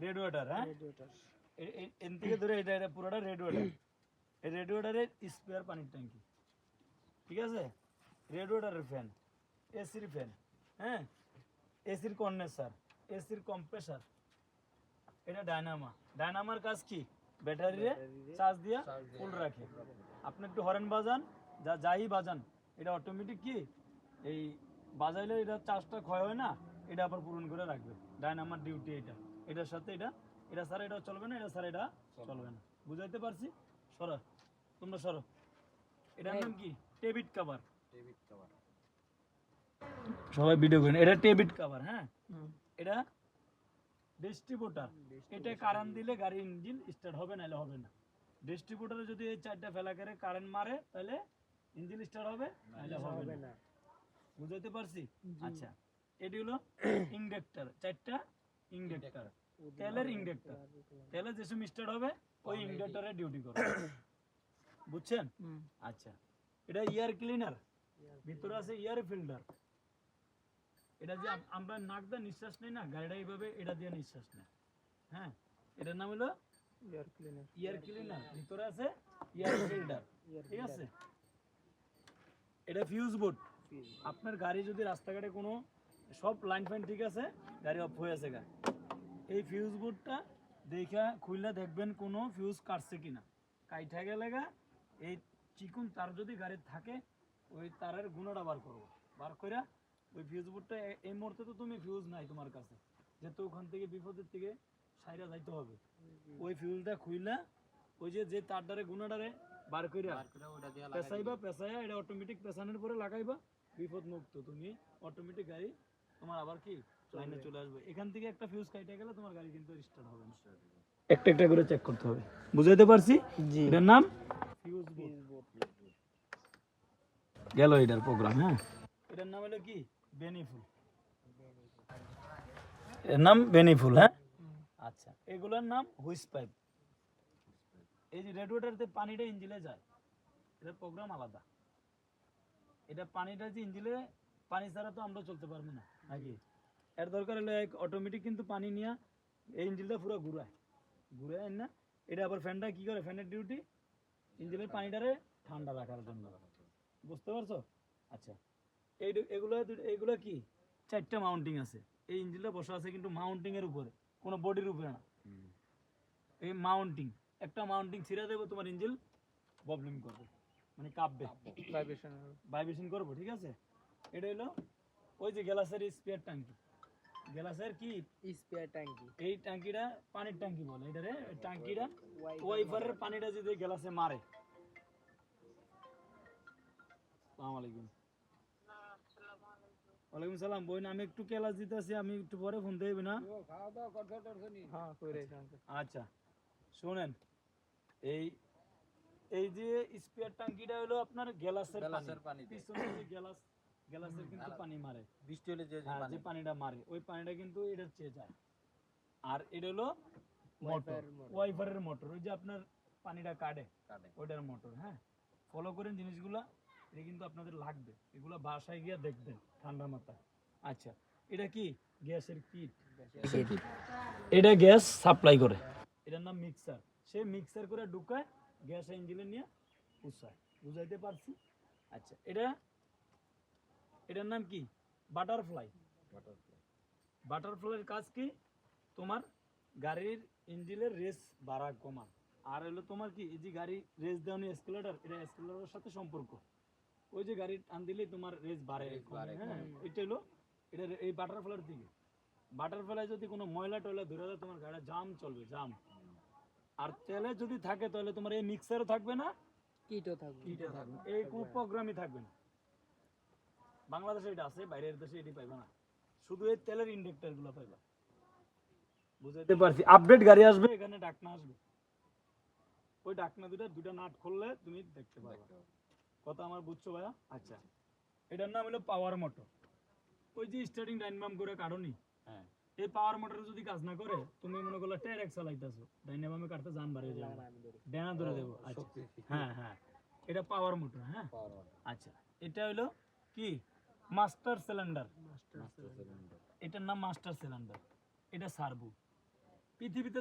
Red water, হ্যাঁ N থেকে ধরে এটা পুরোটা রেড ওয়াটার। এই রেড ওয়াটারের স্পেয়ার পানির ট্যাঙ্কি, ঠিক আছে? রেড ওয়াটারের ফ্যান, এসির ফ্যান, হ্যাঁ, এসির কন্ডেন্সার, এসির কম্প্রেসার, এটা ডায়নামা। ডায়নামার কাজ কি? ব্যাটারিরে চার্জ দিয়া ফুল রাখে। আপনি একটু হরেন বাজান, যাই বাজান, এটা অটোমেটিক কি এই বাজাইলে এটা চার্জটা ক্ষয় হয় না, এটা আবার পূরণ করে রাখবে। ডায়নামার ডিউটি এটা। এটার সাথে এটা, এটা ছাড়া এটা চলবে না, এটা ছাড়া এটা চলবে না। বুঝাইতে পারছি? সরো, তোমরা সরো। এটার নাম কি? টেবিট কভার। সবাই ভিডিও করেন। এটা টেবিট কভার, হ্যাঁ। এটা ডিস্ট্রিবিউটার। এটা কারেন্ট দিলে গাড়ির ইঞ্জিন স্টার্ট হবে, নাহলে হবে না। ডিস্ট্রিবিউটারে যদি এই চারটা ফেলা করে কারেন্ট মারে, তাহলে ইঞ্জিন স্টার্ট হবে, নাহলে হবে না। বুঝাইতে পারছি? আচ্ছা, এটি হলো ইন্ডাক্টর। চারটা ইন্ডাক্টর, তেলের ইন্ডাক্টর। তেলে যে সময় স্টার্ট হবে, ওই ইন্ডাক্টরে ডিউটি করে। বুঝছেন? আচ্ছা, এটা এয়ার ক্লিনার, ভিতরে আছে এয়ার ফিল্টার। এটা যে আমরা নাক দিয়ে নিঃশ্বাস নেই না, গাড়িটা এইভাবে এটা দিয়ে নিঃশ্বাস নেয়, হ্যাঁ। এটার নাম হলো এয়ার ক্লিনার। এয়ার ক্লিনার, ভিতরে আছে এয়ার ফিল্টার, ঠিক আছে? এটা ফিউজ বোর্ড। আপনার গাড়ি যদি রাস্তাঘাটে কোনো সব লাইন ফাইন ঠিক আছে, গাড়ি অফ হয়ে আছে গা, এই ফিউজ বোর্ডটা দেখা খুললে দেখবেন কোনো ফিউজ কাটছে কিনা। কাইঠা গেলে গা এই চিকুন তার যদি গাড়ি থাকে, ওই তারের গুণাটা বার করবো। বার করে ওই ফিউজ বোর্ডটা, এই মুহূর্তে তো তুমি ফিউজ নাই তোমার কাছে, যেহেতু ওখান থেকে বিপদের থেকে সাইরা যাইতে হবে, ওই ফিউজটা খুইলা ওই যে তারটারে গুণাটারে বার করে পেঁচাইবা, পেঁচাইয়া এটা অটোমেটিক পেঁচানোর পরে লাগাইবা, বিপদ মুক্ত তুমি অটোমেটিক গাড়ি তোমার আবার কি লাইনে চলে আসবে। এখান থেকে একটা ফিউজ কাইটে গেলে তোমার গাড়ি কিন্তু স্টার্ট হবে না। একটা একটা করে চেক করতে হবে। বুঝাইতে পারছি? এটার নাম ফিউজ বোর্ড। গেল এটার প্রোগ্রাম, হ্যাঁ। এটার নাম হলো কি? বেনিফুল। এর নাম বেনিফুল, হ্যাঁ। আচ্ছা, এগুলোর নাম হুইস পাইপ। এই যে রেড ওয়াটারতে পানিটা ইঞ্জিনে যায়, এটার প্রোগ্রাম আলাদা। এটা পানিটা যে ইঞ্জিনে, পানি ছাড়া তো আমরা চলতে পারবো না নাকি? এর দরকার হলে অটোমেটিক কিন্তু পানি নিয়ে এই ইঞ্জিনটা পুরো ঘুরায় না। এটা আবার ফ্যানটা কি করে? ফ্যানের ডিউটি ইঞ্জিনের পানিটারে ঠান্ডা রাখার জন্য। বুঝতে পারছো? আচ্ছা, এগুলো কি? চারটা মাউন্টিং আছে। এই ইঞ্জিনটা বসা আছে কিন্তু মাউন্টিং এর উপরে, কোনো বডির উপরে না। এই মাউন্টিং, একটা মাউন্টিং ছিঁড়ে দেবো, তোমার ইঞ্জিন প্রবলেম করবে, মানে কাঁপবে, ভাইব্রেশন করবো, ঠিক আছে? এটা হলো ওই যে গ্যালাসের স্পেয়ার ট্যাঙ্কি। গ্যালাসের কি স্পেয়ার ট্যাঙ্কি? এই ট্যাঙ্কিটা পানির ট্যাঙ্কি বলে এটারে। ট্যাঙ্কিটা ওয়াইপারের পানিটা যদি গ্যালাসে মারে। আসসালামু আলাইকুম। ওয়ালাইকুম সালাম। বোন, আমি একটু ক্লাস দিতেছি, আমি একটু পরে ফোন দেব না? আচ্ছা, শুনেন, এই এই যে স্পেয়ার ট্যাঙ্কিটা হলো আপনার গ্যালাসের পানি। পিছনে যে গ্যালাসের কিন্তু পানি মারে, বৃষ্টি হলে যে পানিটা মারে, ওই পানিটা কিন্তু এটার চেয়ে যায়। আর এটা হলো মোটর, ওয়াইপারের মোটর, ওই যে আপনার পানিটা কাটে ওইটার মোটর, হ্যাঁ। ফলো করেন জিনিসগুলা, এটা কিন্তু আপনাদের লাগবে, এগুলো বাসায় গিয়ে দেখবেন ঠান্ডা মাথায়। আচ্ছা, এটা কি? গ্যাসের কিট। এটা গ্যাস সাপ্লাই করে, এটার নাম মিক্সার। সে মিক্সার করে ঢুকায় গ্যাস ইঞ্জিনে নিয়ে উৎসায়। বুঝাইতে পারছি? আচ্ছা, এটার নাম কি? বাটারফ্লাই। বাটারফ্লাইয়ের কাজ কি? তোমার গাড়ির ইঞ্জিনের রেস বাড়া কমা। আর হলো তোমার কি, এই যে গাড়ি রেস দেওয়া এসকেলেটর, এটা এসকেলেটরের সাথে সম্পর্ক। ওই যে গাড়ি টান দিলে তোমার রেস বাড়ে, হ্যাঁ। এটা হলো এটা এই বাটারফ্লাইয়ের দিকে। বাটারফ্লাই যদি কোনো ময়লা টয়লা ধরে দেয়, তোমার গাড়ি জাম চলবে, জাম। আর তেলে যদি থাকে, তাহলে তোমার এই মিক্সারও থাকবে না, কিটও থাকবে, এই কোনো প্রোগ্রামই থাকবে না। বাংলাদেশে এটা আছে, বাইরের দেশে এটি পাইবা না, শুধু এই তেলের ইন্ডাক্টর গুলো পাইবা। বুঝাইতে পারছি? আপডেট গাড়ি আসবে, এখানে ডাকনা আসবে, ওই ডাকনা দুটা নাট খুললে তুমি দেখতে পাবে। কথা আমার বুঝছো ভাইয়া? আচ্ছা, এটার নাম হলো পাওয়ার মোটর। ওই যে স্টার্টিং ডাইনামাম করে কারণই, হ্যাঁ। এই পাওয়ার মোটর যদি কাজ না করে, তুমি মনে করলে ট্যারেক চালাইতেছো, ডাইনামামে কাটতে জান বাড়িয়ে যাবে, ডেনা ধরে দেবো। আচ্ছা, হ্যাঁ হ্যাঁ, এটা পাওয়ার মোটর, হ্যাঁ। আচ্ছা, এটা হলো কি? Master cylinder. এটার নাম মাস্টার সিলিন্ডার। এটা সার্ভো। পৃথিবীতে